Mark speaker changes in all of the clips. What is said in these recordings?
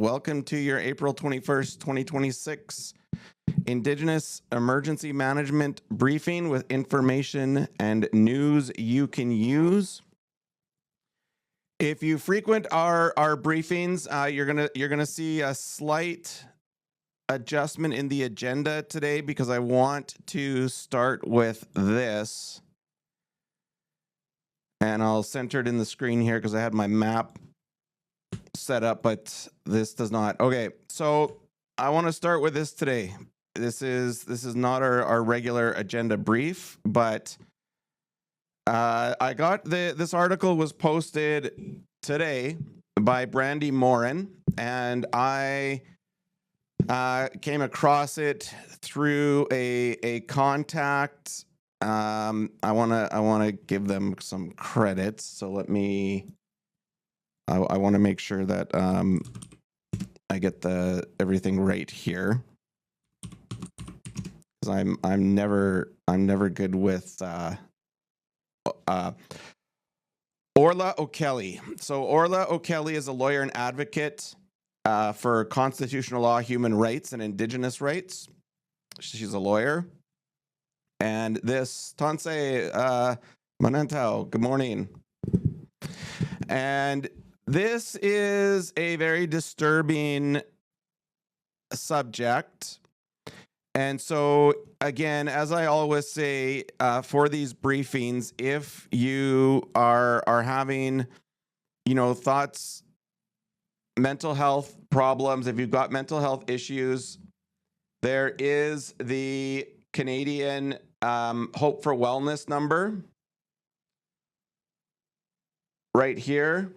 Speaker 1: Welcome to your April 21st, 2026 Indigenous Emergency Management briefing with information and news you can use. If you frequent our briefings, you're gonna see a slight adjustment in the agenda today because I want to start with this. And I'll center it in the screen here because I had my map set up, but this does not. Okay, so I want to start with this today. This is not our regular agenda brief, but I got this article was posted today by Brandy Morin, and I came across it through a contact. I wanna give them some credits. So let me. I want to make sure that I get everything right here, because I'm never good with Orla O'Kelly. So Orla O'Kelly is a lawyer and advocate for constitutional law, human rights, and Indigenous rights. She's a lawyer. And this Tanse Manantao, good morning. And this is a very disturbing subject. And so, again, as I always say, for these briefings, if you are having, thoughts, mental health problems, if you've got mental health issues, there is the Canadian Hope for Wellness number right here.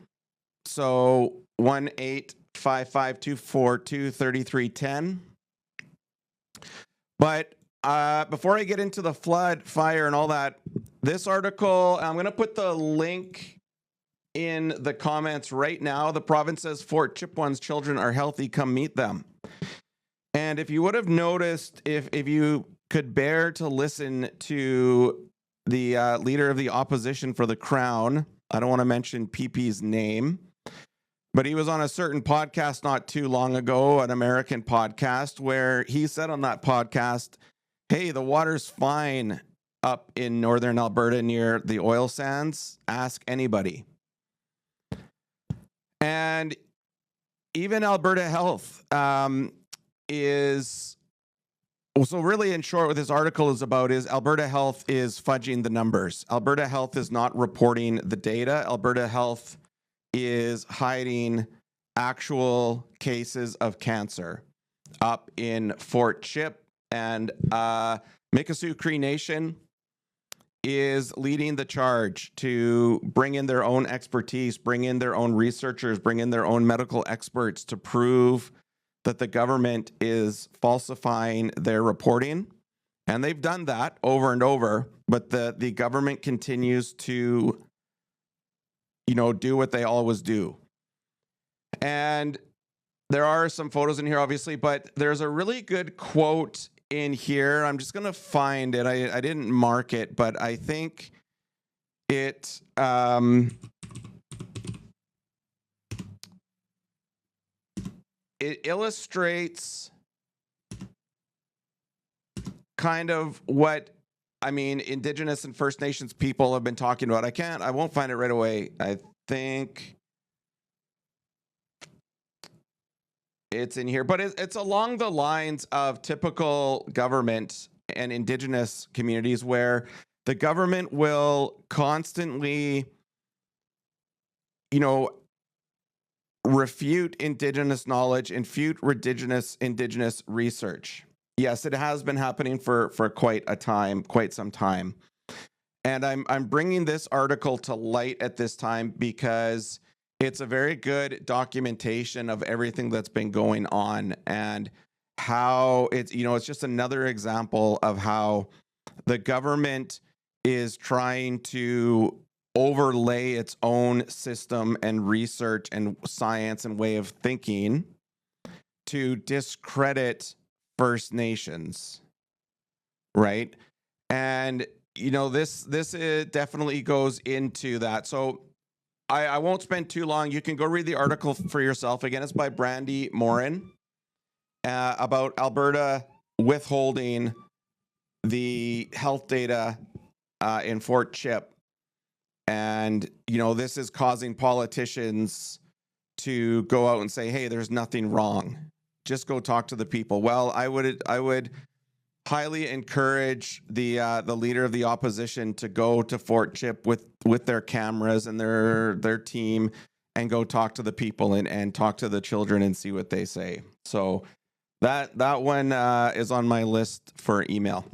Speaker 1: So 1-855-242-3310. But before I get into the flood, fire, and all that, this article, I'm going to put the link in the comments right now. The province says Fort Chipewyan's children are healthy. Come meet them. And if you would have noticed, if you could bear to listen to the leader of the opposition for the Crown, I don't want to mention PP's name, but he was on a certain podcast not too long ago, an American podcast, where he said on that podcast, hey, the water's fine up in northern Alberta near the oil sands. Ask anybody. And even Alberta Health is... So really, in short, what this article is about is Alberta Health is fudging the numbers. Alberta Health is not reporting the data. Alberta Health is hiding actual cases of cancer up in Fort Chip, and Mikisew Cree Nation is leading the charge to bring in their own expertise, bring in their own researchers, bring in their own medical experts to prove that the government is falsifying their reporting. And they've done that over and over, but the government continues to do what they always do. And there are some photos in here, obviously, but there's a really good quote in here. I'm just going to find it. I didn't mark it, but I think it illustrates kind of what Indigenous and First Nations people have been talking about. I won't find it right away. I think it's in here, but it's along the lines of typical government and Indigenous communities where the government will constantly, refute Indigenous knowledge and refute Indigenous research. Yes, it has been happening for quite some time. And I'm bringing this article to light at this time because it's a very good documentation of everything that's been going on and how it's just another example of how the government is trying to overlay its own system and research and science and way of thinking to discredit First Nations, right? And this definitely goes into that. So I won't spend too long. You can go read the article for yourself. Again, it's by Brandy Morin about Alberta withholding the health data in Fort Chip. And, this is causing politicians to go out and say, hey, there's nothing wrong. Just go talk to the people. Well, I would highly encourage the leader of the opposition to go to Fort Chip with their cameras and their team and go talk to the people and talk to the children and see what they say. So that one is on my list for email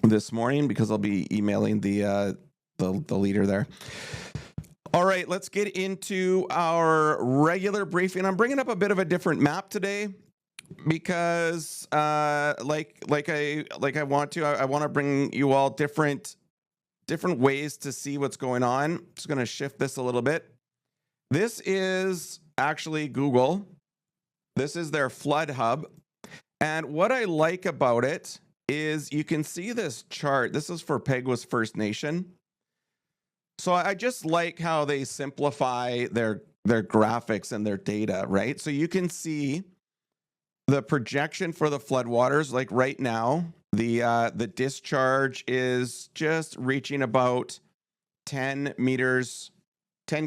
Speaker 1: this morning, because I'll be emailing the leader there. All right, let's get into our regular briefing. I'm bringing up a bit of a different map today because like I want to bring you all different ways to see what's going on. I'm just going to shift this a little bit. This is actually Google. This is their flood hub. And what I like about it is you can see this chart. This is for Peguis First Nation. So I just like how they simplify their graphics and their data, right? So you can see the projection for the floodwaters. Like right now, the discharge is just reaching about 10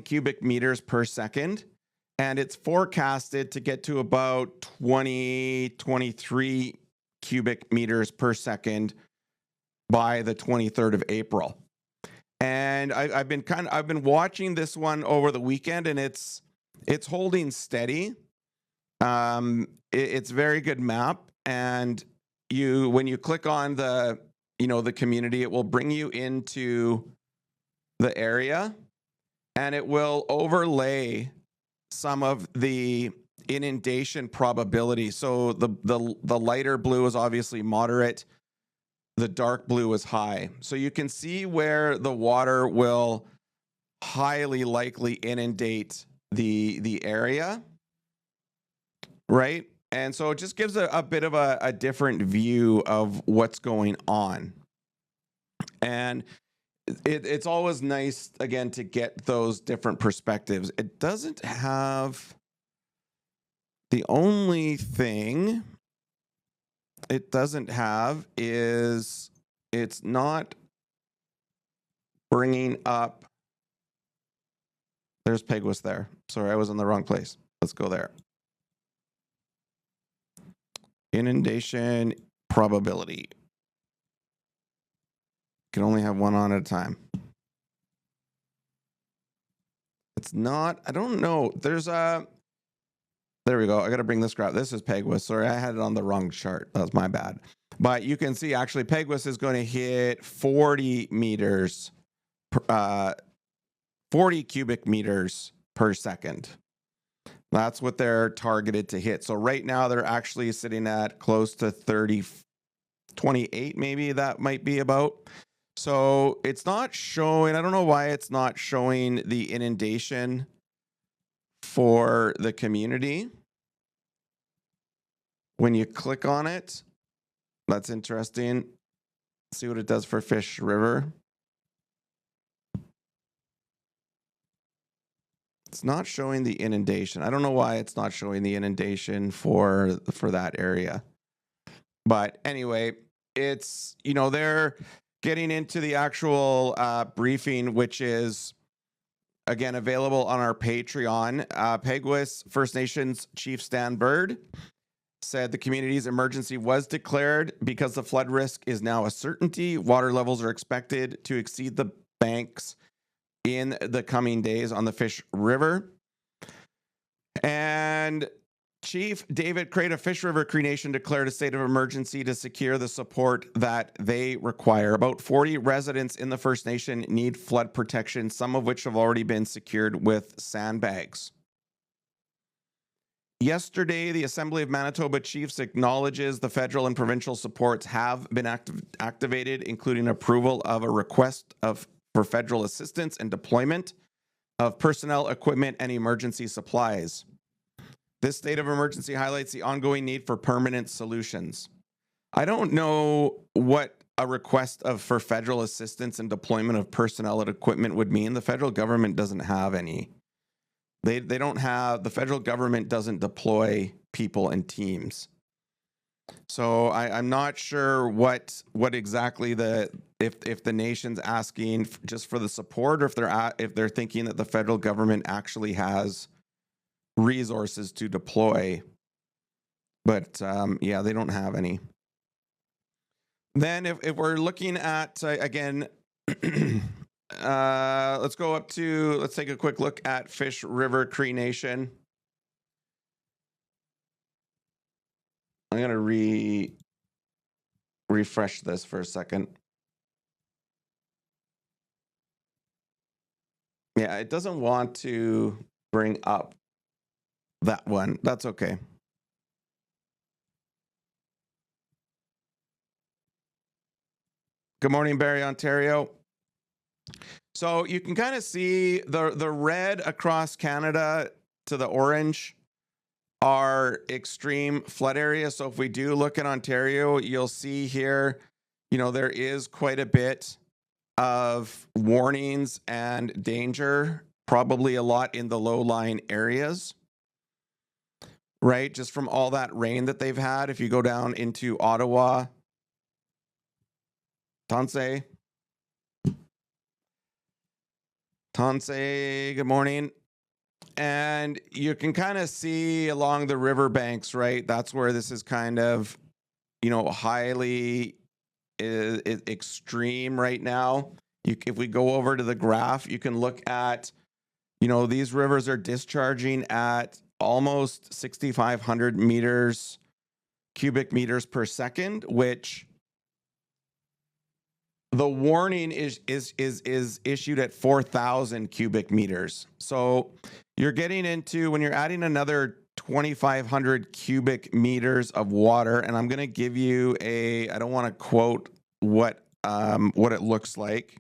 Speaker 1: cubic meters per second. And it's forecasted to get to about 23 cubic meters per second by the 23rd of April. And I've been watching this one over the weekend, and it's holding steady. It's very good map, and when you click on the community, it will bring you into the area, and it will overlay some of the inundation probability. So the lighter blue is obviously moderate. The dark blue is high. So you can see where the water will highly likely inundate the area, right? And so it just gives a bit of a different view of what's going on. And it's always nice, again, to get those different perspectives. It doesn't have... The only thing it doesn't have is it's not bringing up... There's Peguis there. Sorry, I was in the wrong place. Let's go there. Inundation probability. Can only have one on at a time. It's not... I don't know. There's a... There we go. I got to bring this graph. This is Peguis. Sorry, I had it on the wrong chart. That was my bad. But you can see actually Peguis is going to hit 40 cubic meters per second. That's what they're targeted to hit. So right now they're actually sitting at close to 28 maybe, that might be about. So it's not showing... I don't know why it's not showing the inundation for the community. When you click on it, that's interesting. See what it does for Fish River. It's not showing the inundation. I don't know why it's not showing the inundation for that area. But anyway, it's, they're getting into the actual briefing, which is, again, available on our Patreon. Peguis First Nations Chief Stan Bird said the community's emergency was declared because the flood risk is now a certainty. Water levels are expected to exceed the banks in the coming days on the Fish River. And Chief David Crate of Fish River Cree Nation declared a state of emergency to secure the support that they require. About 40 residents in the First Nation need flood protection, some of which have already been secured with sandbags. Yesterday, the Assembly of Manitoba Chiefs acknowledges the federal and provincial supports have been activated, including approval of a request for federal assistance and deployment of personnel, equipment, and emergency supplies. This state of emergency highlights the ongoing need for permanent solutions. I don't know what a request for federal assistance and deployment of personnel and equipment would mean. The federal government doesn't have any. They don't have, the federal government doesn't deploy people and teams. So I'm not sure what exactly if the nation's asking just for the support, or if they're thinking that the federal government actually has resources to deploy. But yeah, they don't have any. Then if we're looking at again, let's take a quick look at Fish River Cree Nation. I'm gonna refresh this for a second. Yeah, it doesn't want to bring up that one. That's okay. Good morning, Barrie, Ontario. So you can kind of see the red across Canada to the orange are extreme flood areas. So if we do look at Ontario, you'll see here, there is quite a bit of warnings and danger, probably a lot in the low-lying areas, right? Just from all that rain that they've had. If you go down into Ottawa, Tansei, good morning. And you can kind of see along the riverbanks, right? That's where this is kind of, highly extreme right now. If we go over to the graph, you can look at, these rivers are discharging at almost 6,500 cubic meters per second, which the warning is issued at 4,000 cubic meters. So you're getting into, when you're adding another 2,500 cubic meters of water, and I'm going to give you I don't want to quote what it looks like,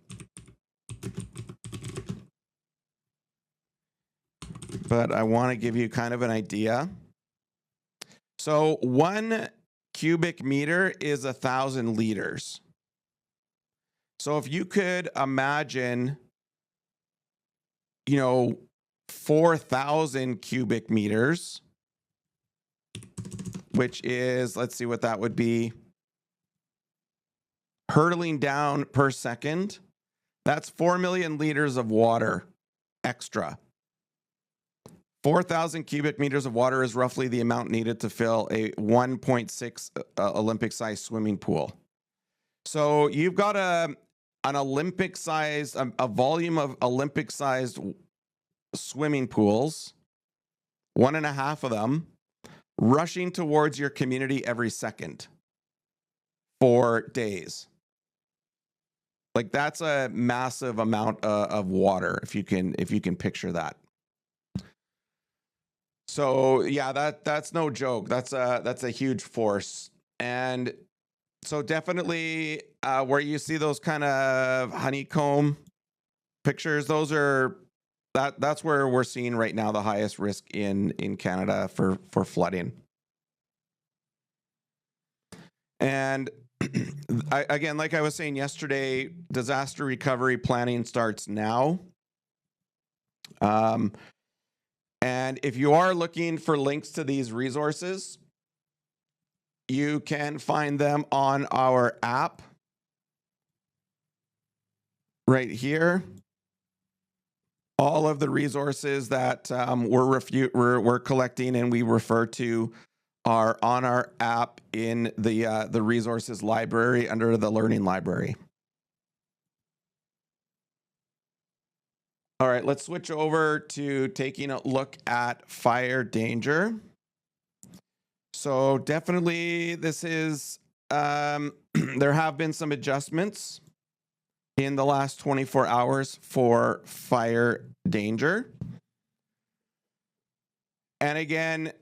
Speaker 1: but I want to give you kind of an idea. So 1 cubic meter is 1,000 liters. So if you could imagine, 4,000 cubic meters, which is, let's see what that would be, hurtling down per second, that's 4 million liters of water extra. 4,000 cubic meters of water is roughly the amount needed to fill a 1.6 Olympic-sized swimming pool. So you've got an Olympic-sized, a volume of Olympic-sized swimming pools, 1.5 of them, rushing towards your community every second for days. Like, that's a massive amount of water, if you can picture that. So yeah, that's no joke. That's a huge force. And so definitely where you see those kind of honeycomb pictures, that's where we're seeing right now the highest risk in Canada for flooding. And again, like I was saying yesterday, disaster recovery planning starts now. And if you are looking for links to these resources, you can find them on our app right here. All of the resources that we're collecting and we refer to are on our app in the resources library under the learning library. All right, let's switch over to taking a look at fire danger. So definitely this is, there have been some adjustments in the last 24 hours for fire danger. And again,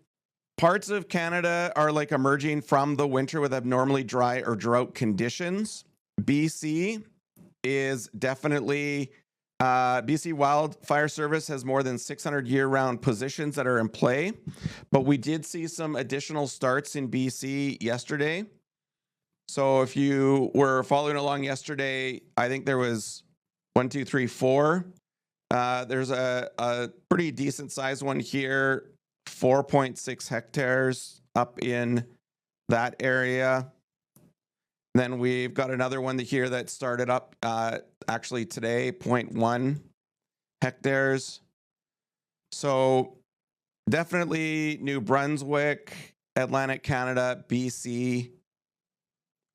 Speaker 1: parts of Canada are like emerging from the winter with abnormally dry or drought conditions. BC is definitely, BC Wildfire Service has more than 600 year-round positions that are in play, but we did see some additional starts in BC yesterday. So if you were following along yesterday, I think there was 1, 2, 3, 4. There's a pretty decent sized one here, 4.6 hectares up in that area. Then we've got another one here that started up actually today, 0.1 hectares. So definitely New Brunswick, Atlantic Canada, BC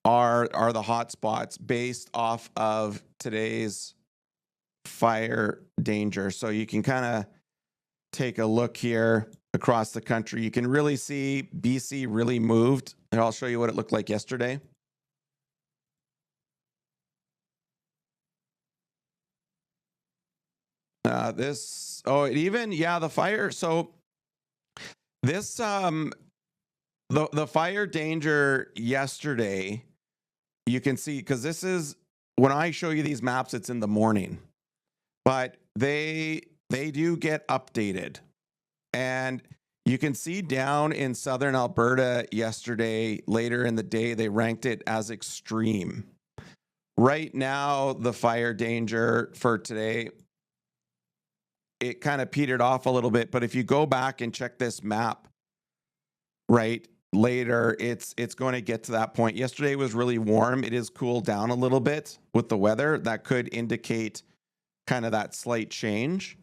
Speaker 1: are the hot spots based off of today's fire danger. So you can kind of take a look here across the country. You can really see BC really moved. And I'll show you what it looked like yesterday. The fire. So this, the fire danger yesterday, you can see, because this is, when I show you these maps, it's in the morning, but they do get updated. And you can see down in southern Alberta yesterday, later in the day, they ranked it as extreme. Right now, the fire danger for today, it kind of petered off a little bit. But if you go back and check this map, right, later, it's going to get to that point. Yesterday was really warm. It is cooled down a little bit with the weather. That could indicate kind of that slight change.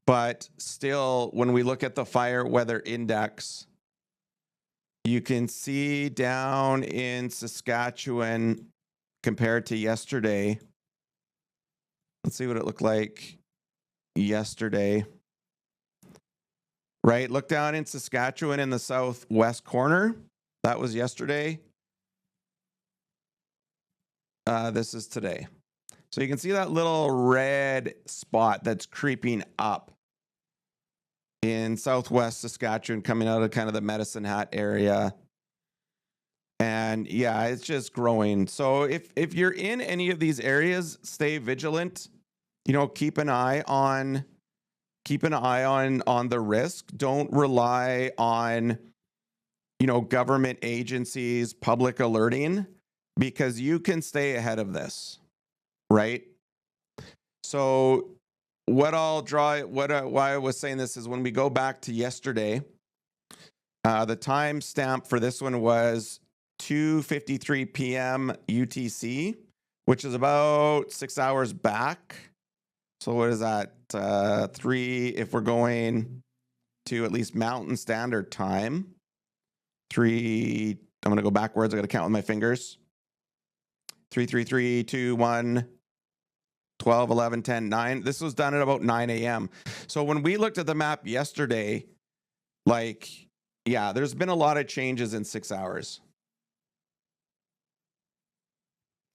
Speaker 1: But still, when we look at the fire weather index, you can see down in Saskatchewan compared to yesterday. Let's see what it looked like yesterday. Right, look down in Saskatchewan in the southwest corner. That was yesterday. This is today. So you can see that little red spot that's creeping up in southwest Saskatchewan, coming out of kind of the Medicine Hat area. And yeah, it's just growing. So if you're in any of these areas, stay vigilant. You know, keep an eye on the risk. Don't rely on, you know, government agencies, public alerting, because you can stay ahead of this, right? So why I was saying this is when we go back to yesterday, the time stamp for this one was 2:53 p.m. UTC, which is about 6 hours back. So what is that? 3, if we're going to at least Mountain Standard Time. 3, I'm going to go backwards. I got to count with my fingers. 3, 3, 3, 2, 1, 12, 11, 10, 9. This was done at about 9 a.m. So when we looked at the map yesterday, like, yeah, there's been a lot of changes in 6 hours.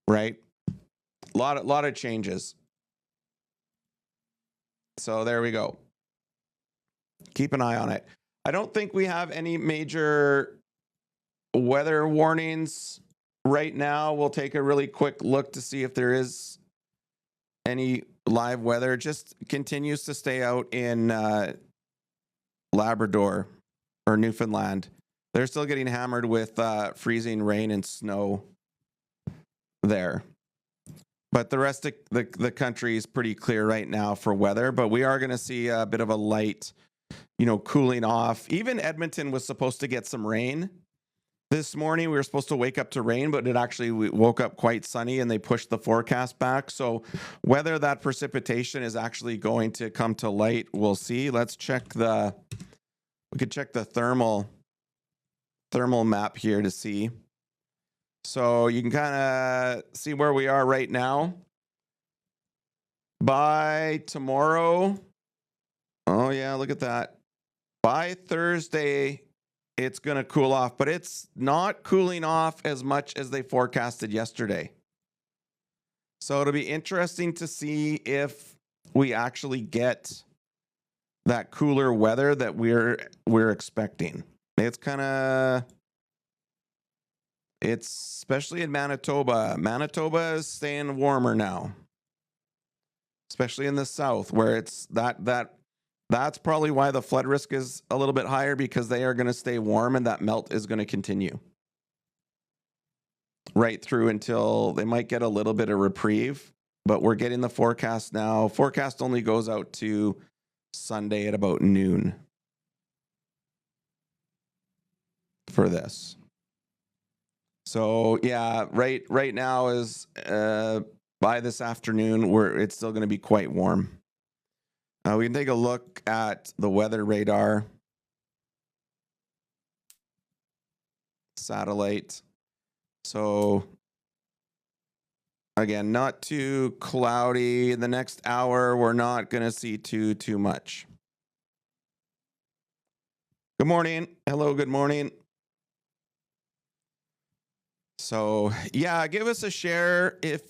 Speaker 1: Right? A lot of changes. So there we go. Keep an eye on it. I don't think we have any major weather warnings right now. We'll take a really quick look to see if there is any live weather. It just continues to stay out in Labrador or Newfoundland. They're still getting hammered with freezing rain and snow there. But the rest of the country is pretty clear right now for weather. But we are going to see a bit of a light, you know, cooling off. Even Edmonton was supposed to get some rain this morning. We were supposed to wake up to rain, but we woke up quite sunny and they pushed the forecast back. So whether that precipitation is actually going to come to light, we'll see. Let's check we could check the thermal map here to see. So you can kind of see where we are right now. By tomorrow, oh yeah, look at that. By Thursday, it's going to cool off, but it's not cooling off as much as they forecasted yesterday. So it'll be interesting to see if we actually get that cooler weather that we're expecting. It's especially in Manitoba. Manitoba is staying warmer now, especially in the south, where it's that's probably why the flood risk is a little bit higher, because they are going to stay warm and that melt is going to continue. right through until they might get a little bit of reprieve. But we're getting the forecast now. Forecast only goes out to Sunday at about noon for this. So yeah, right now is by this afternoon, it's still going to be quite warm. We can take a look at the weather radar satellite. So again, not too cloudy. The next hour, we're not going to see too much. Good morning. Hello, good morning. So yeah, give us a share if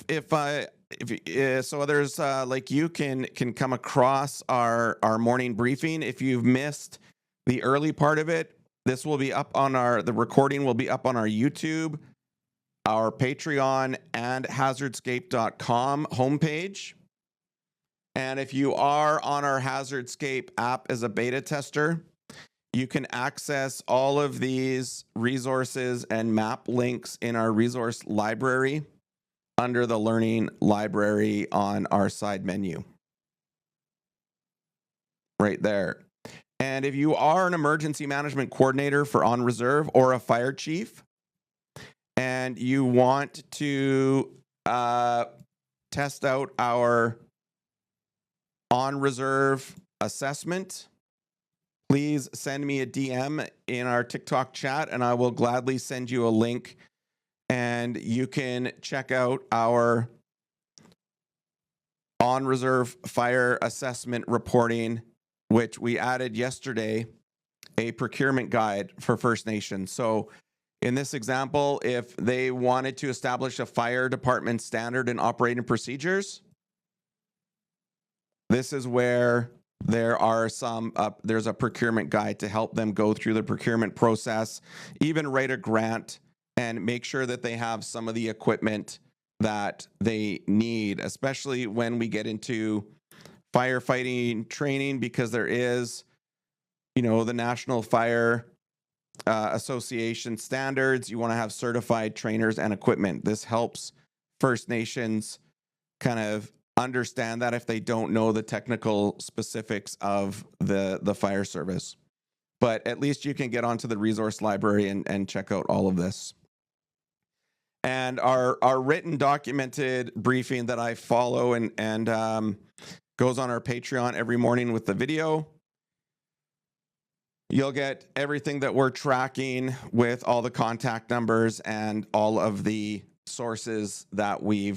Speaker 1: so others like you can come across our morning briefing. If you've missed the early part of it, this will be up on the recording will be up on our YouTube, our Patreon, and hazardscape.com homepage. And if you are on our Hazardscape app as a beta tester, you can access all of these resources and map links in our resource library under the Learning Library on our side menu. Right there. And if you are an emergency management coordinator for On Reserve or a fire chief, and you want to test out our On Reserve assessment, please send me a DM in our TikTok chat and I will gladly send you a link and you can check out our On Reserve fire assessment reporting, which we added yesterday, a procurement guide for First Nations. So in this example, if they wanted to establish a fire department standard and operating procedures, this is where there are there's a procurement guide to help them go through the procurement process, even write a grant and make sure that they have some of the equipment that they need, especially when we get into firefighting training, because there is, the National Fire Association standards. You want to have certified trainers and equipment. This helps First Nations kind of understand that if they don't know the technical specifics of the fire service. But at least you can get onto the resource library and check out all of this. And our written documented briefing that I follow and goes on our Patreon every morning with the video. You'll get everything that we're tracking with all the contact numbers and all of the sources that we're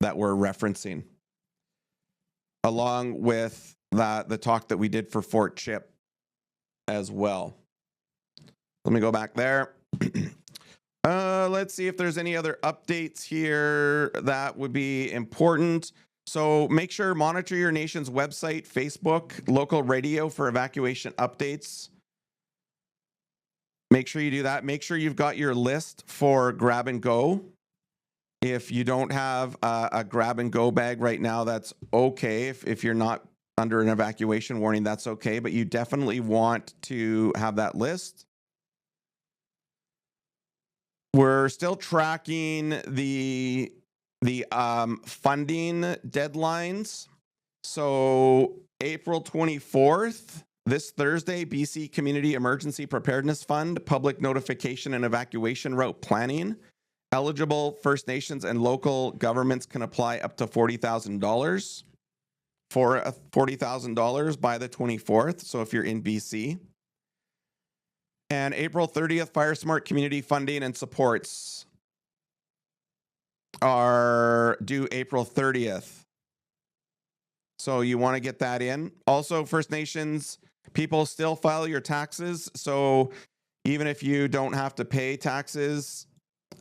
Speaker 1: referencing, along with the talk that we did for Fort Chip as well. Let me go back there. Let's see if there's any other updates here that would be important. So make sure monitor your nation's website, Facebook, local radio for evacuation updates. Make sure you do that. Make sure you've got your list for grab and go. If you don't have a grab and go bag right now, that's okay. If you're not under an evacuation warning, that's okay. But you definitely want to have that list. We're still tracking the funding deadlines. So April 24th, this Thursday, BC Community Emergency Preparedness Fund, public notification and evacuation route planning. Eligible First Nations and local governments can apply up to $40,000 for $40,000 by the 24th. So if you're in BC. And April 30th, Fire Smart community funding and supports are due April 30th. So you want to get that in. Also, First Nations people still file your taxes. So even if you don't have to pay taxes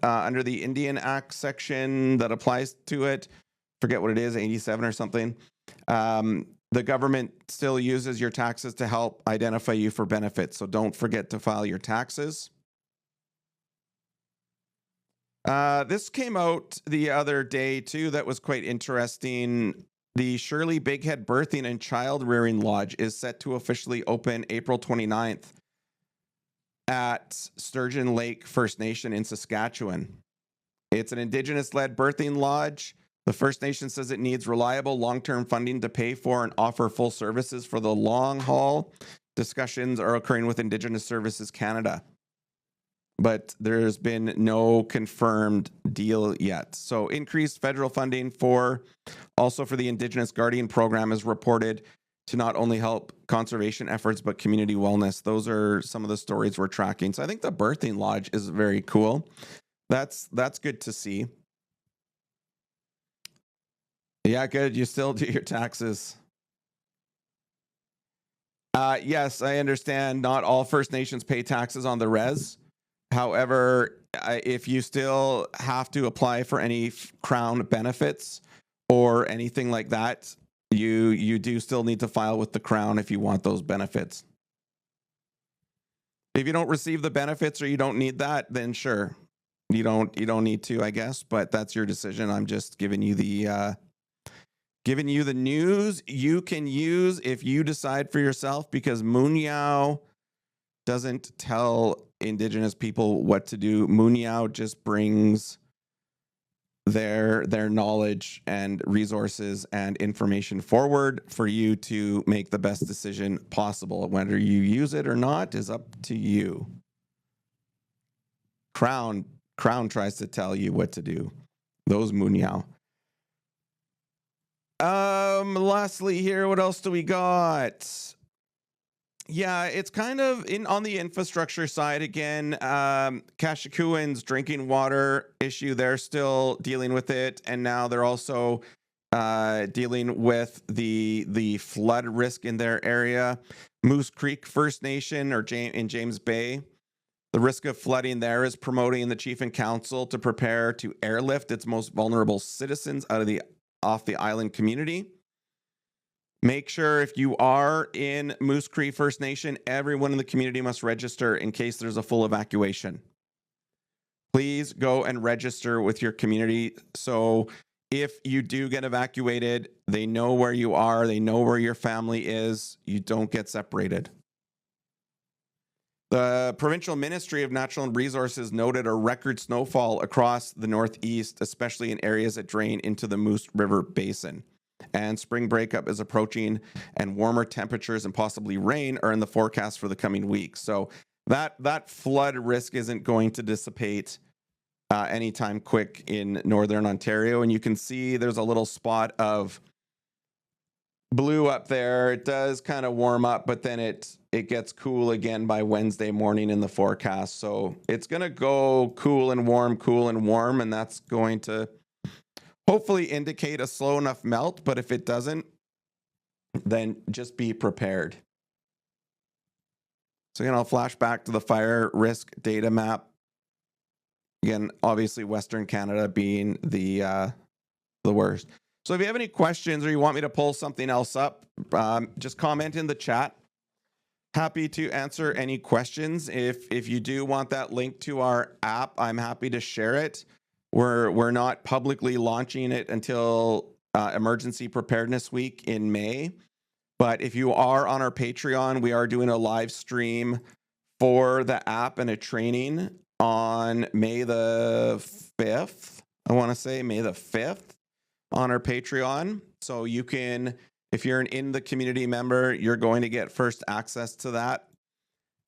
Speaker 1: under the Indian Act section that applies to it, forget what it is, 87 or something, the government still uses your taxes to help identify you for benefits. So don't forget to file your taxes. This came out the other day too. That was quite interesting. The Shirley Bighead Birthing and Child Rearing Lodge is set to officially open April 29th at Sturgeon Lake First Nation in Saskatchewan. It's an Indigenous-led birthing lodge. The First Nation says it needs reliable long-term funding to pay for and offer full services for the long haul. Discussions are occurring with Indigenous Services Canada, but there's been no confirmed deal yet. So increased federal funding also for the Indigenous Guardian program is reported to not only help conservation efforts, but community wellness. Those are some of the stories we're tracking. So I think the birthing lodge is very cool. That's good to see. Yeah, good. You still do your taxes. Yes, I understand not all First Nations pay taxes on the res. However, if you still have to apply for any Crown benefits or anything like that, you do still need to file with the Crown if you want those benefits. If you don't receive the benefits or you don't need that, then sure, you don't need to, I guess. But that's your decision. I'm just giving you the news you can use if you decide for yourself, because Munyao doesn't tell Indigenous people what to do. Munyao just brings their knowledge and resources and information forward for you to make the best decision possible. Whether you use it or not is up to you. Crown tries to tell you what to do. Those Munyao. Lastly here, what else do we got? Yeah, it's kind of on the infrastructure side again. Kashikuan's drinking water issue, they're still dealing with it, and now they're also dealing with the flood risk in their area. Moose Creek First Nation in James Bay, the risk of flooding there is promoting the chief and council to prepare to airlift its most vulnerable citizens off the island community. Make sure if you are in Moose Creek First Nation, everyone in the community must register in case there's a full evacuation. Please go and register with your community. So if you do get evacuated, they know where you are, they know where your family is, you don't get separated. The Provincial Ministry of Natural Resources noted a record snowfall across the Northeast, especially in areas that drain into the Moose River Basin. And spring breakup is approaching, and warmer temperatures and possibly rain are in the forecast for the coming weeks. So that flood risk isn't going to dissipate anytime quick in Northern Ontario. And you can see there's a little spot of blue up there. It does kind of warm up, but then it gets cool again by Wednesday morning in the forecast. So it's going to go cool and warm, and that's going to hopefully indicate a slow enough melt. But if it doesn't, then just be prepared. So again, I'll flash back to the fire risk data map. Again, obviously Western Canada being the worst. So if you have any questions or you want me to pull something else up, just comment in the chat. Happy to answer any questions. If you do want that link to our app, I'm happy to share it. We're not publicly launching it until Emergency Preparedness Week in May. But if you are on our Patreon, we are doing a live stream for the app and a training on May the 5th. I want to say May the 5th on our Patreon. So you can, if you're an in the community member, you're going to get first access to that.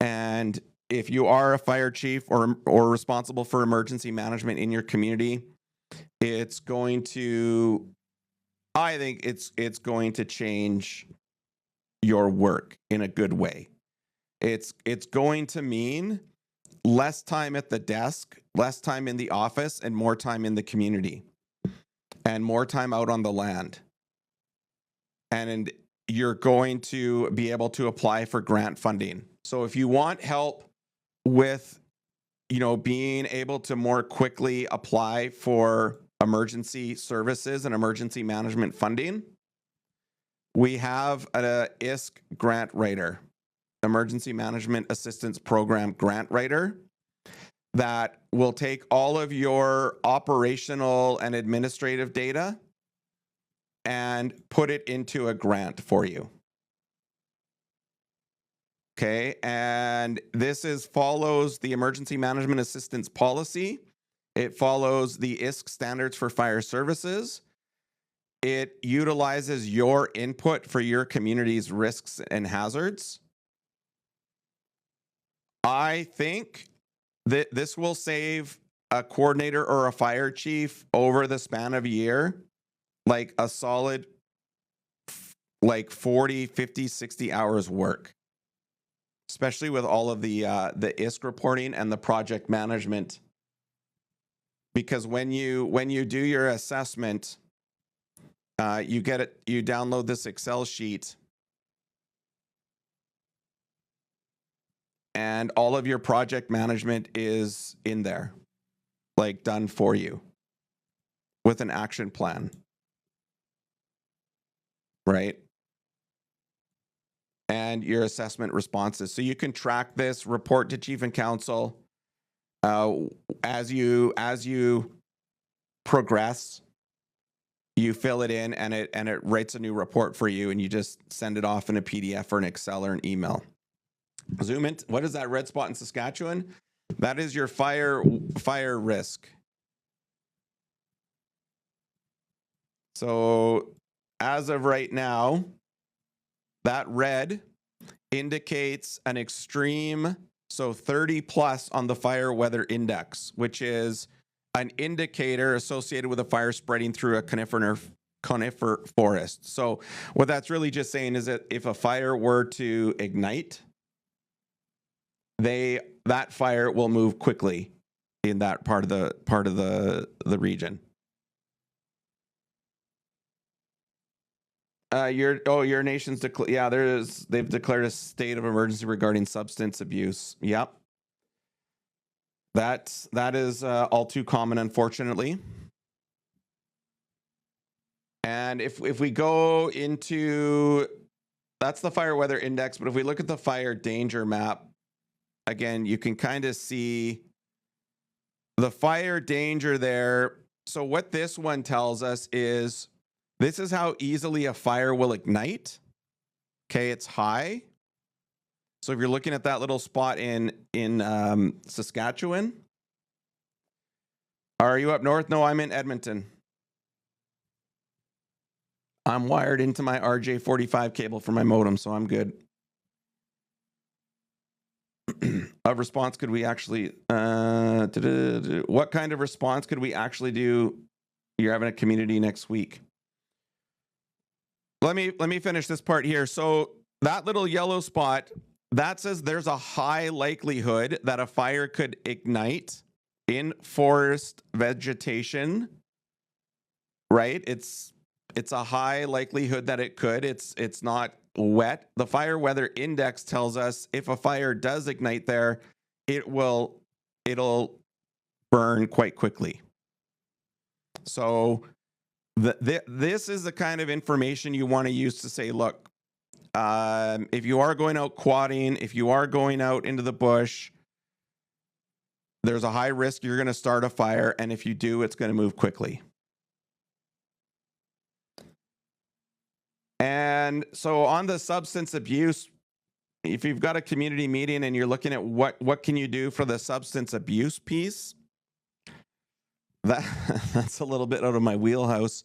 Speaker 1: And if you are a fire chief or responsible for emergency management in your community, it's going to, I think it's going to change your work in a good way. It's going to mean less time at the desk, less time in the office, and more time in the community, and more time out on the land. And you're going to be able to apply for grant funding. So if you want help with, being able to more quickly apply for emergency services and emergency management funding, we have a ISC grant writer, Emergency Management Assistance Program grant writer, that will take all of your operational and administrative data and put it into a grant for you. Okay, and this follows the Emergency Management Assistance Policy It follows the ISC standards for fire services. It utilizes your input for your community's risks and hazards. I think that this will save a coordinator or a fire chief over the span of a year, like a solid like 40, 50, 60 hours work, especially with all of the ISC reporting and the project management. Because when you do your assessment, you get it, you download this Excel sheet, and all of your project management is in there, like done for you with an action plan, right? And your assessment responses. So you can track this, report to chief and council as you progress. You fill it in, and it writes a new report for you, and you just send it off in a PDF or an Excel or an email. Zoom in. What is that red spot in Saskatchewan? That is your fire risk. So as of right now, that red indicates an extreme, so 30 plus on the fire weather index, which is an indicator associated with a fire spreading through a conifer forest. So what that's really just saying is that if a fire were to ignite, that fire will move quickly in that part of the region. Your nation's they've declared a state of emergency regarding substance abuse. Yep. That is all too common, unfortunately. And if we go into, that's the fire weather index, but if we look at the fire danger map, again, you can kind of see the fire danger there. So what this one tells us is this is how easily a fire will ignite. Okay, it's high. So if you're looking at that little spot in Saskatchewan, are you up north? No, I'm in Edmonton. I'm wired into my RJ45 cable for my modem, so I'm good. A response could we actually what kind of response could we actually do? You're having a community next week. Let me finish this part here. So that little yellow spot, that says there's a high likelihood that a fire could ignite in forest vegetation, right? It's a high likelihood that it could. It's not wet. The fire weather index tells us if a fire does ignite there, it'll burn quite quickly. So this is the kind of information you want to use to say, look, if you are going out quadding, if you are going out into the bush, there's a high risk you're going to start a fire, and if you do, it's going to move quickly. And so on the substance abuse, if you've got a community meeting and you're looking at what can you do for the substance abuse piece, that's a little bit out of my wheelhouse.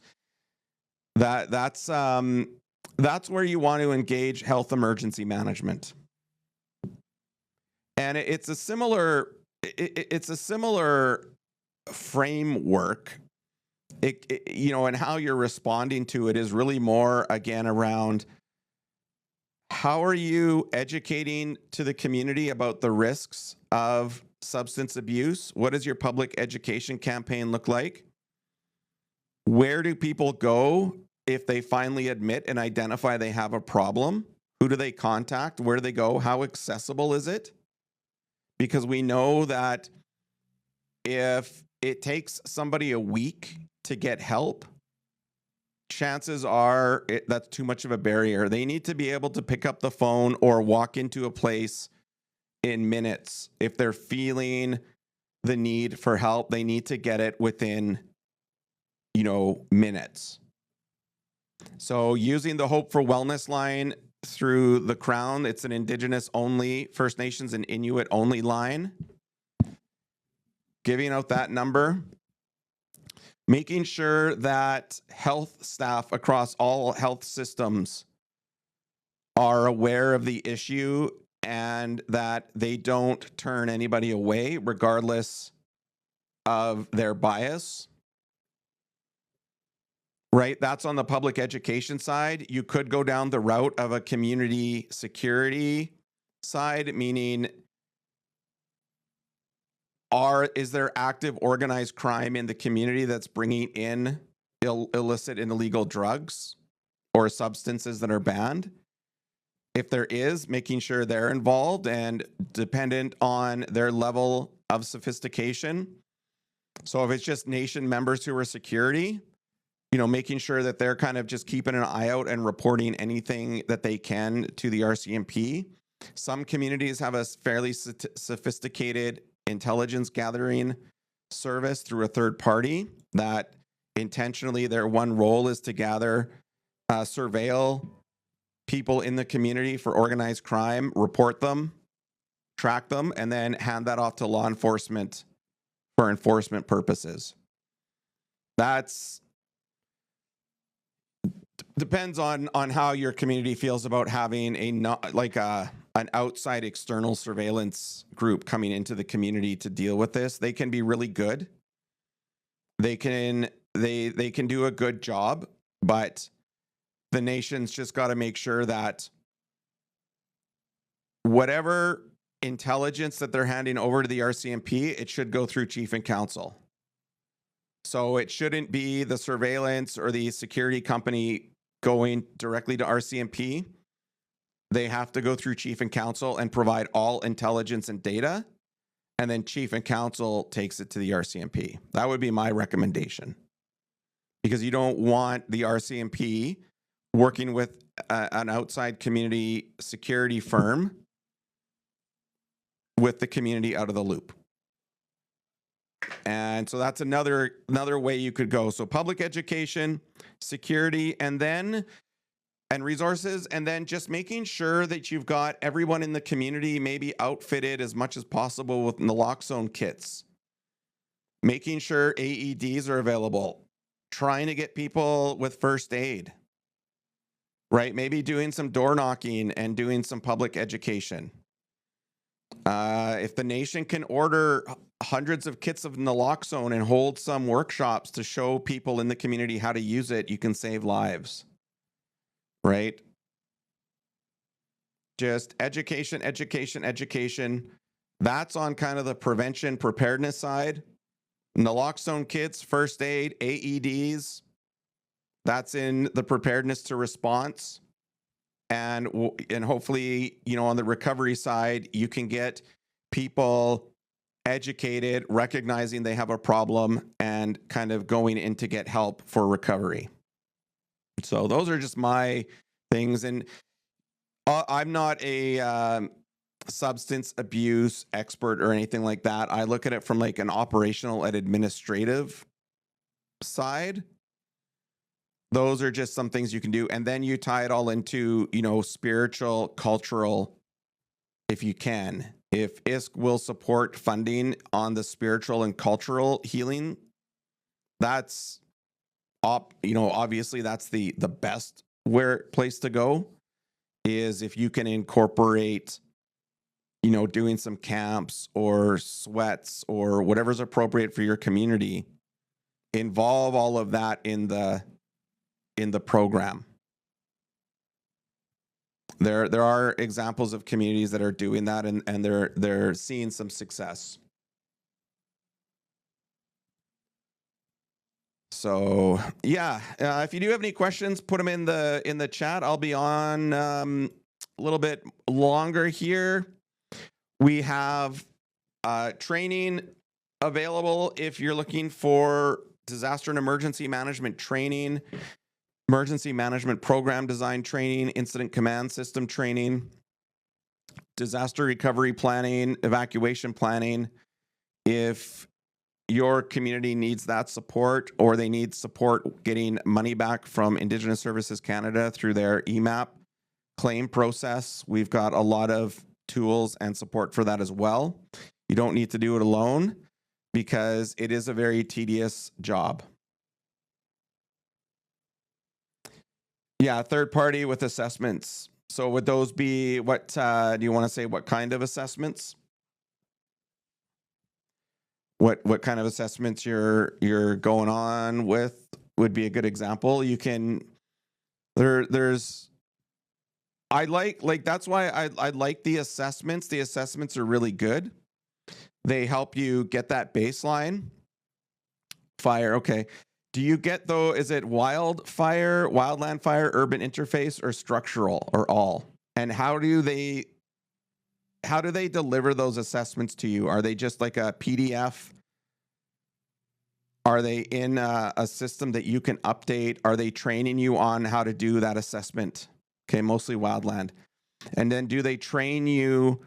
Speaker 1: That's where you want to engage health emergency management. And it's a similar framework. And how you're responding to it is really more, again, around how are you educating to the community about the risks of substance abuse? What does your public education campaign look like? Where do people go if they finally admit and identify they have a problem? Who do they contact? Where do they go? How accessible is it? Because we know that if it takes somebody a week to get help, chances are that's too much of a barrier. They need to be able to pick up the phone or walk into a place in minutes. If they're feeling the need for help, they need to get it within, minutes. So using the Hope for Wellness line through the Crown, it's an Indigenous only, First Nations and Inuit only line. giving out that number, making sure that health staff across all health systems are aware of the issue and that they don't turn anybody away regardless of their bias. Right? That's on the public education side. You could go down the route of a community security side, meaning is there active organized crime in the community that's bringing in illicit and illegal drugs or substances that are banned? If there is, making sure they're involved and dependent on their level of sophistication. So if it's just nation members who are security, making sure that they're kind of just keeping an eye out and reporting anything that they can to the RCMP. Some communities have a fairly sophisticated intelligence gathering service through a third party that intentionally their one role is to gather, surveil people in the community for organized crime, report them, track them, and then hand that off to law enforcement for enforcement purposes. That's depends on how your community feels about having an outside external surveillance group coming into the community to deal with this. They can be really good. They can do a good job, but the nation's just got to make sure that whatever intelligence that they're handing over to the RCMP, it should go through chief and council. So it shouldn't be the surveillance or the security company going directly to RCMP. They have to go through chief and council and provide all intelligence and data, and then chief and council takes it to the RCMP. That would be my recommendation, because you don't want the RCMP working with an outside community security firm with the community out of the loop. And so that's another way you could go. So public education, security, and resources, and then just making sure that you've got everyone in the community maybe outfitted as much as possible with naloxone kits. Making sure AEDs are available. Trying to get people with first aid. Right? Maybe doing some door knocking and doing some public education. If the nation can order hundreds of kits of naloxone and hold some workshops to show people in the community how to use it, you can save lives. Right? Just education. That's on kind of the prevention preparedness side. Naloxone kits, first aid, AEDs. That's in the preparedness to response. And hopefully, on the recovery side, you can get people educated, recognizing they have a problem, and kind of going in to get help for recovery. So those are just my things. And I'm not a substance abuse expert or anything like that. I look at it from like an operational and administrative side. Those are just some things you can do. And then you tie it all into, spiritual, cultural, if you can. If ISK will support funding on the spiritual and cultural healing, that's, obviously that's the best place to go, is if you can incorporate, doing some camps or sweats or whatever's appropriate for your community, involve all of that in the program. There are examples of communities that are doing that, and they're seeing some success. So yeah, if you do have any questions, put them in the chat. I'll be on a little bit longer here. We have training available if you're looking for disaster and emergency management training, emergency management program design training, incident command system training, disaster recovery planning, evacuation planning. If your community needs that support, or they need support getting money back from Indigenous Services Canada through their EMAP claim process, we've got a lot of tools and support for that as well. You don't need to do it alone. because it is a very tedious job. Yeah, third party with assessments. So would those be what do you want to say what kind of assessments? What kind of assessments you're going on with would be a good example. You can there's I like that's why I like the assessments. The assessments are really good. They help you get that baseline. Fire, okay. Do you get though, is it wildfire, wildland fire, urban interface, or structural, or all? And how do they deliver those assessments to you? Are they just like a PDF? Are they in a system that you can update? Are they training you on how to do that assessment? Okay, mostly wildland. And then do they train you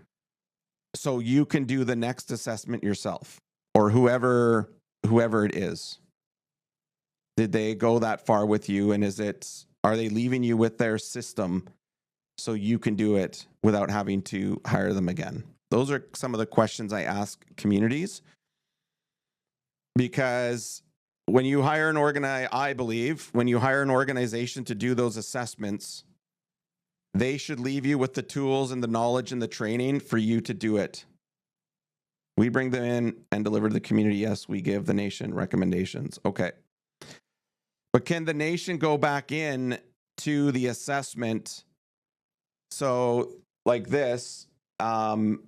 Speaker 1: so you can do the next assessment yourself, or whoever it is? Did they go that far with you? And are they leaving you with their system so you can do it without having to hire them again? Those are some of the questions I ask communities, because when you hire I believe when you hire an organization to do those assessments, they should leave you with the tools and the knowledge and the training for you to do it. We bring them in and deliver to the community. Yes, we give the nation recommendations. Okay. But can the nation go back in to the assessment? So like this, can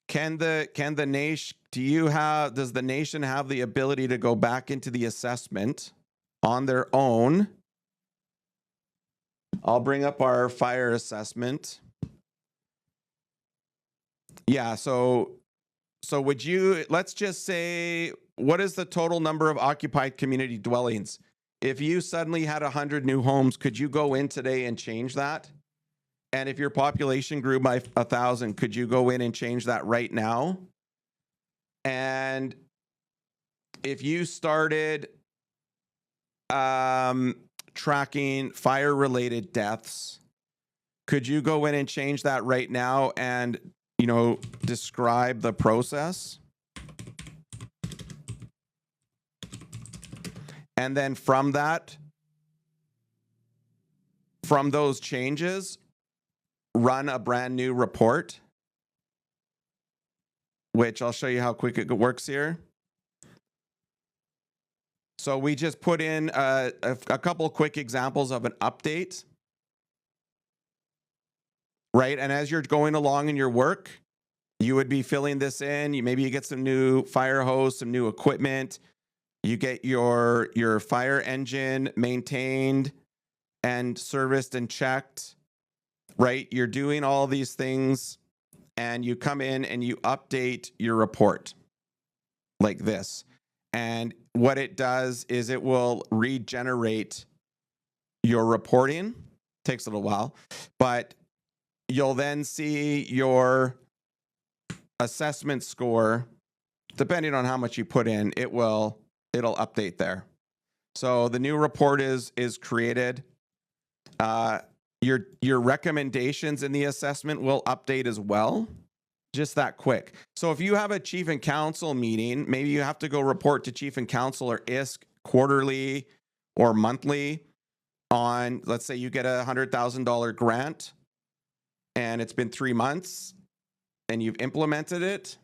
Speaker 1: the nation, does the nation have the ability to go back into the assessment on their own? I'll bring up our fire assessment. Yeah, so would you, let's just say, what is the total number of occupied community dwellings? If you suddenly had 100 new homes, could you go in today and change that? And if your population grew by 1,000, could you go in and change that right now? And if you started tracking fire-related deaths, could you go in and change that right now and, describe the process? And then from those changes, run a brand new report, which I'll show you how quick it works here. So we just put in a couple quick examples of an update, right? And as you're going along in your work, you would be filling this in. Maybe you get some new fire hose, some new equipment. You get your fire engine maintained and serviced and checked, right? You're doing all these things, and you come in and you update your report like this. And what it does is it will regenerate your reporting. Takes a little while, but you'll then see your assessment score. Depending on how much you put in, it'll update there. So the new report is created. Your recommendations in the assessment will update as well. Just that quick. So if you have a chief and council meeting, maybe you have to go report to chief and council or ISC quarterly or monthly on, let's say you get a $100,000 grant and it's been 3 months and you've implemented it,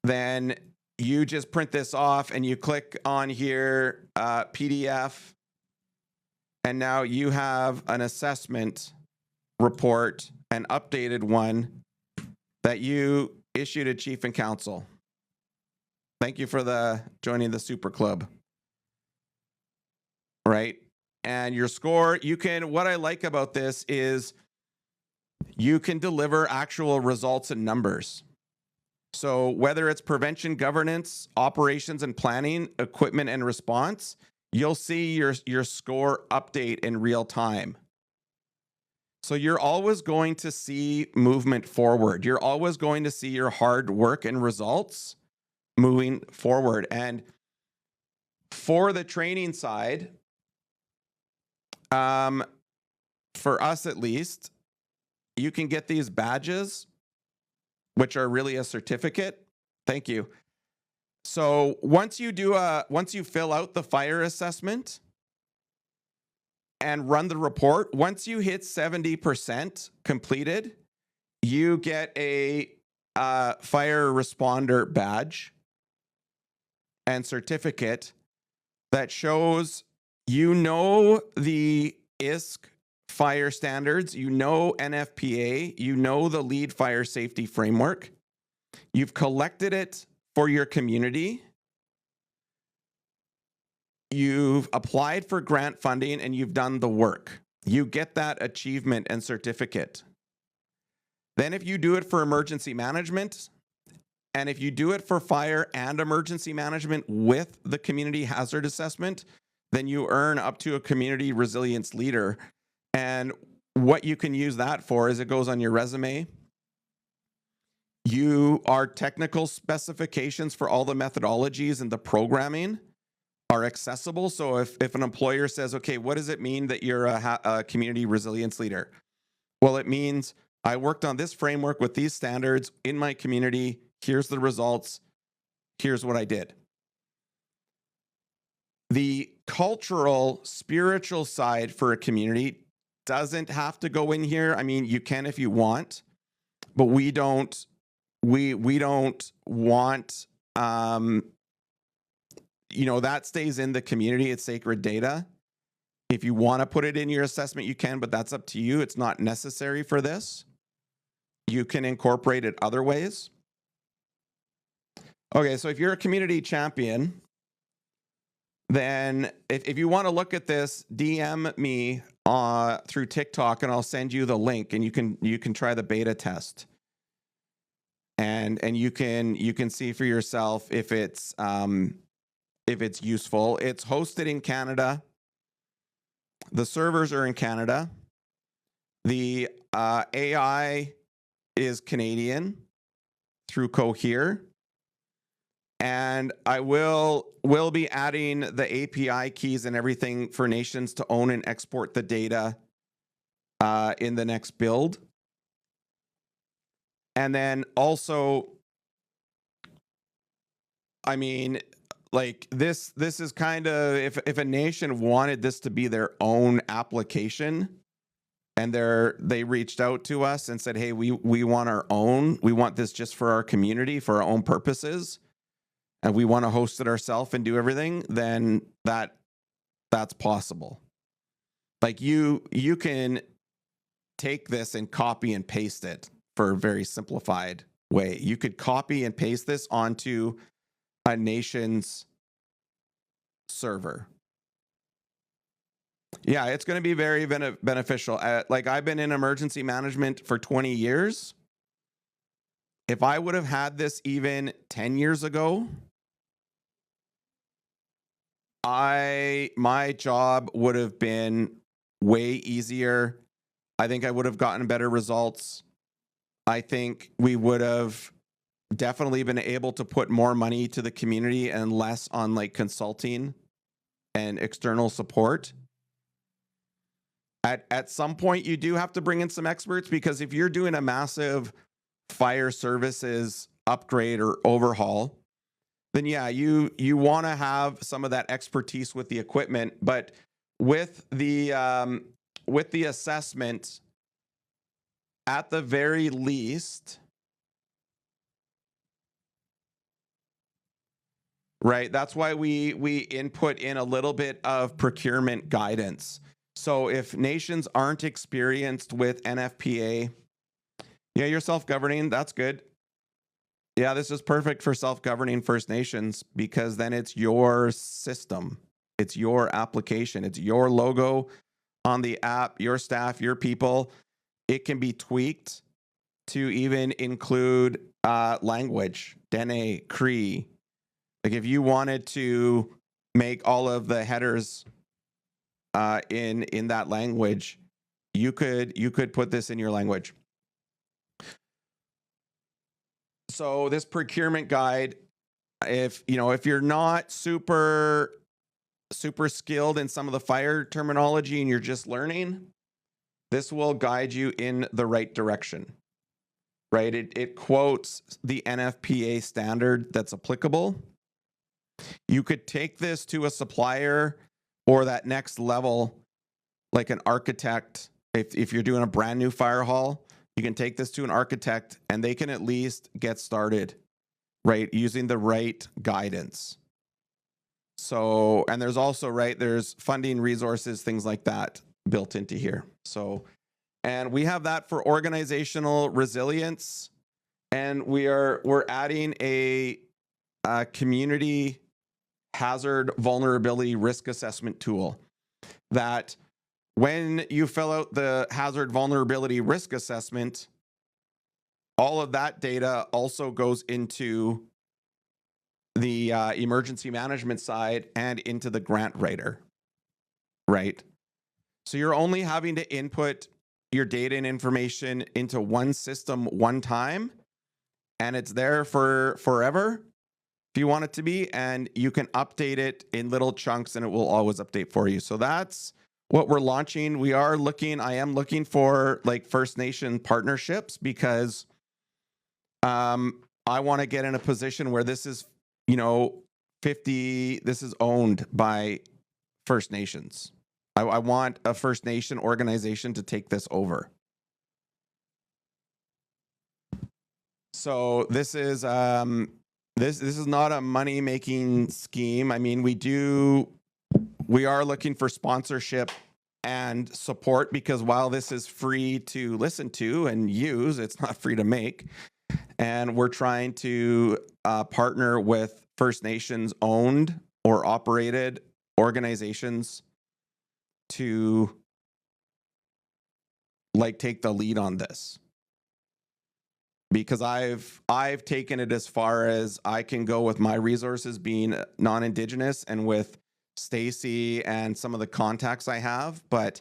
Speaker 1: then you just print this off and you click on here, PDF, and now you have an assessment report, an updated one that you issued to chief and council. Thank you for joining the super club. Right? And your score, what I like about this is you can deliver actual results and numbers. So whether it's prevention, governance, operations and planning, equipment and response, you'll see your score update in real time. So you're always going to see movement forward. You're always going to see your hard work and results moving forward. And for the training side, for us at least, you can get these badges which are really a certificate. Thank you. So once you fill out the fire assessment and run the report, once you hit 70% completed, you get a fire responder badge and certificate that shows you know the ISC fire standards, you know NFPA, you know the lead fire safety framework. You've collected it for your community. You've applied for grant funding and you've done the work. You get that achievement and certificate. Then if you do it for emergency management, and if you do it for fire and emergency management with the community hazard assessment, then you earn up to a community resilience leader. And what you can use that for is it goes on your resume. Our technical specifications for all the methodologies and the programming are accessible. So if an employer says, okay, what does it mean that you're a community resilience leader? Well, it means I worked on this framework with these standards in my community. Here's the results. Here's what I did. The cultural, spiritual side for a community doesn't have to go in here. I mean, you can if you want, but we don't want, that stays in the community. It's sacred data. If you want to put it in your assessment, you can, but that's up to you. It's not necessary for this. You can incorporate it other ways. Okay, so if you're a community champion, then if you want to look at this, DM me through TikTok and I'll send you the link and you can try the beta test. And you can see for yourself if it's useful. It's hosted in Canada. The servers are in Canada. The AI is Canadian through Cohere. And I will be adding the API keys and everything for nations to own and export the data in the next build. And then also, I mean, like this is kind of, if a nation wanted this to be their own application and they reached out to us and said, hey, we want our own, we want this just for our community, for our own purposes, and we want to host it ourselves and do everything, then that's possible. Like you can take this and copy and paste it for a very simplified way. You could copy and paste this onto a nation's server. Yeah, it's going to be very beneficial. Like I've been in emergency management for 20 years. If I would have had this even 10 years ago, my job would have been way easier. I think I would have gotten better results. I think we would have definitely been able to put more money to the community and less on like consulting and external support. At some point, you do have to bring in some experts, because if you're doing a massive fire services upgrade or overhaul, then yeah, you want to have some of that expertise with the equipment. But with the assessment, at the very least, right? That's why we input in a little bit of procurement guidance. So if nations aren't experienced with NFPA, yeah, you're self-governing, that's good. Yeah, this is perfect for self-governing First Nations, because then it's your system. It's your application. It's your logo on the app, your staff, your people. It can be tweaked to even include language, Dene, Cree. Like if you wanted to make all of the headers in that language, you could put this in your language. So this procurement guide, if you're not super skilled in some of the fire terminology and you're just learning, this will guide you in the right direction. right? It quotes the NFPA standard that's applicable. You could take this to a supplier or that next level, like an architect. If you're doing a brand new fire hall, you can take this to an architect and they can at least get started, right? Using the right guidance. So, and there's also, right, there's funding resources, things like that built into here. So, and we have that for organizational resilience. And we're adding a community hazard vulnerability risk assessment tool that when you fill out the hazard vulnerability risk assessment, all of that data also goes into the emergency management side and into the grant writer, right? So you're only having to input your data and information into one system one time, and it's there for forever if you want it to be, and you can update it in little chunks and it will always update for you. So that's what we're launching. I am looking for like First Nation partnerships because I want to get in a position where this is, you know, this is owned by First Nations. I want a First Nation organization to take this over. So this is this is not a money making scheme. I mean, we are looking for sponsorship and support because while this is free to listen to and use, it's not free to make. And we're trying to partner with First Nations owned or operated organizations to like take the lead on this. Because I've taken it as far as I can go with my resources being non-Indigenous and with Stacy and some of the contacts I have, but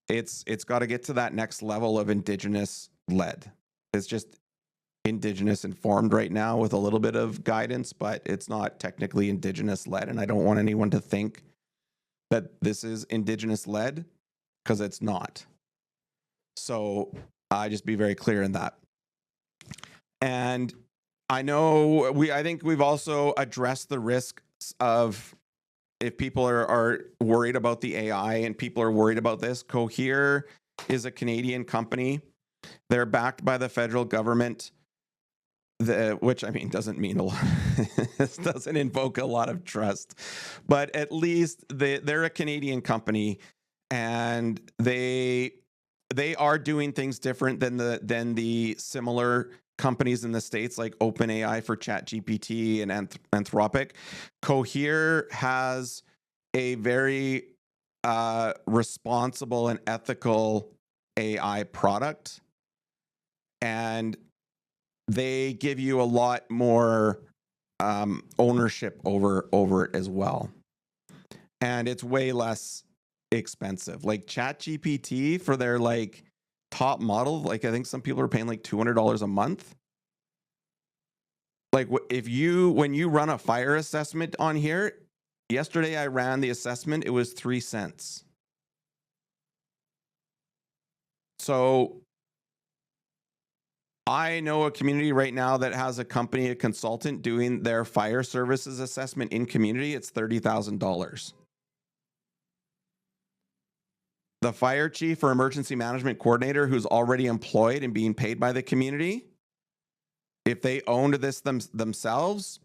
Speaker 1: it's got to get to that next level of Indigenous led. It's just Indigenous informed right now with a little bit of guidance, but it's not technically Indigenous led. And I don't want anyone to think that this is Indigenous led because it's not. So I just be very clear in that. And I think we've also addressed the risks of if people are worried about the AI and people are worried about this. Cohere is a Canadian company. They're backed by the federal government, which I mean doesn't mean a lot. This doesn't invoke a lot of trust, but at least they're a Canadian company, and they are doing things different than the similar companies in the States like OpenAI for ChatGPT and Anthropic. Cohere has a very responsible and ethical AI product, and they give you a lot more ownership over it as well. And it's way less expensive. Like ChatGPT for their like top model, like I think some people are paying like $200 a month. Like when you run a fire assessment on here, yesterday I ran the assessment, it was 3 cents. So I know a community right now that has a company, a consultant doing their fire services assessment in community. It's $30,000. The fire chief or emergency management coordinator who's already employed and being paid by the community, if they owned this themselves,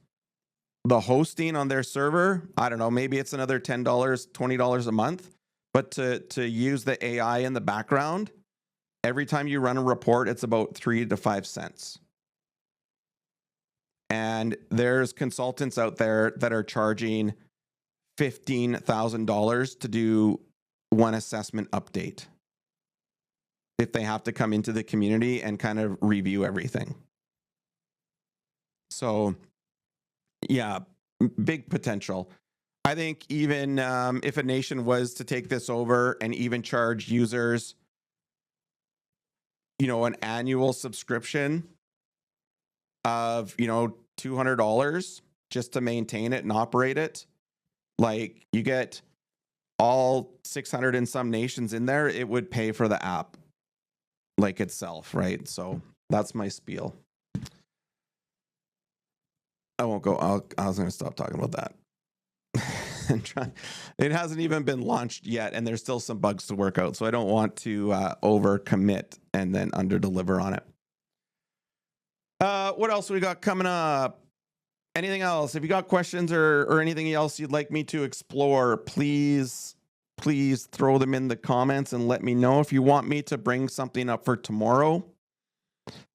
Speaker 1: the hosting on their server, I don't know, maybe it's another $10, $20 a month. But to use the AI in the background, every time you run a report, it's about 3 to 5 cents. And there's consultants out there that are charging $15,000 to do one assessment update if they have to come into the community and kind of review everything. So, yeah, big potential. I think even if a nation was to take this over and even charge users, you know, an annual subscription of, you know, $200 just to maintain it and operate it, like you get all 600 and some nations in there, it would pay for the app like itself, right? So That's my spiel. I won't go. I was going to stop talking about that. It hasn't even been launched yet, and there's still some bugs to work out. So I don't want to over commit and then under deliver on it. What else we got coming up? Anything else? If you got questions or anything else you'd like me to explore, please throw them in the comments and let me know. If you want me to bring something up for tomorrow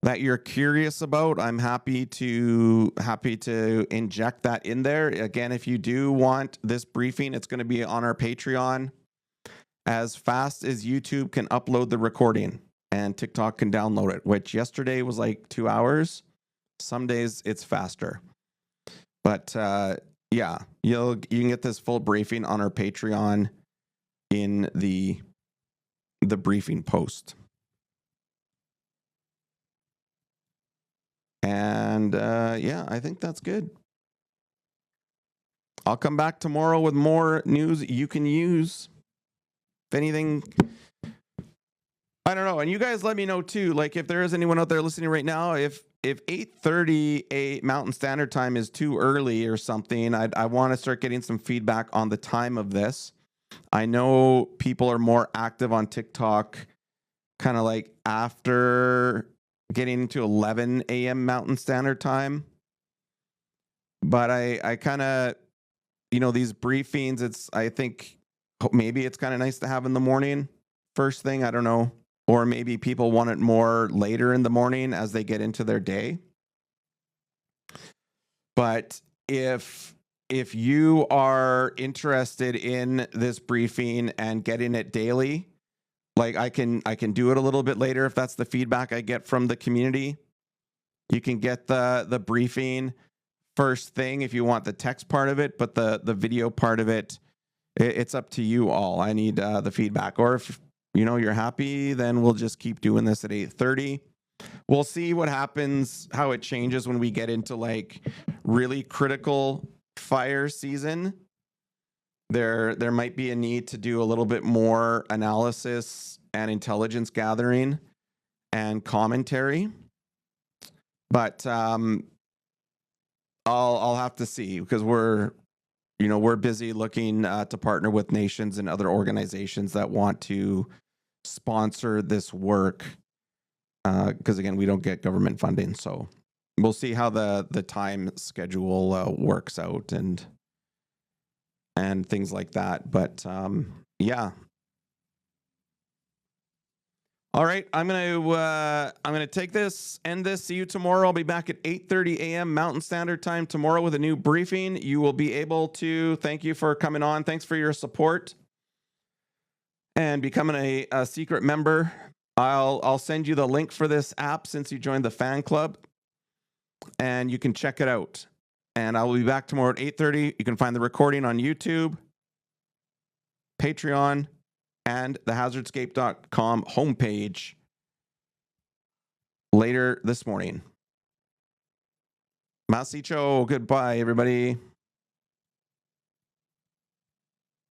Speaker 1: that you're curious about, I'm happy to inject that in there. Again, if you do want this briefing, it's going to be on our Patreon as fast as YouTube can upload the recording and TikTok can download it, which yesterday was like 2 hours. Some days it's faster. But yeah, you can get this full briefing on our Patreon in the briefing post. And yeah, I think that's good. I'll come back tomorrow with more news you can use. If anything, I don't know. And you guys let me know too. Like if there is anyone out there listening right now, if 8:30 Mountain Standard Time is too early or something, I want to start getting some feedback on the time of this. I know people are more active on TikTok kind of like after getting into 11 a.m. Mountain Standard Time. But I kind of, these briefings, I think maybe it's kind of nice to have in the morning, first thing, I don't know. Or maybe people want it more later in the morning as they get into their day. But if you are interested in this briefing and getting it daily, like I can do it a little bit later if that's the feedback I get from the community. You can get the briefing first thing if you want the text part of it, but the video part of it, it's up to you all. I need the feedback. Or if you're happy, then we'll just keep doing this at 8:30. We'll see what happens, how it changes when we get into like really critical fire season. There might be a need to do a little bit more analysis and intelligence gathering and commentary. But I'll have to see, because we're busy looking to partner with nations and other organizations that want to sponsor this work. Because again, we don't get government funding, so we'll see how the time schedule works out and things like that. But yeah. All right, I'm gonna take this, end this. See you tomorrow. I'll be back at 8:30 a.m. Mountain Standard Time tomorrow with a new briefing. You will be able to. Thank you for coming on. Thanks for your support and becoming a secret member. I'll send you the link for this app since you joined the fan club, and you can check it out. And I will be back tomorrow at 8:30. You can find the recording on YouTube, Patreon, and the hazardscape.com homepage later this morning. Masicho, goodbye, everybody.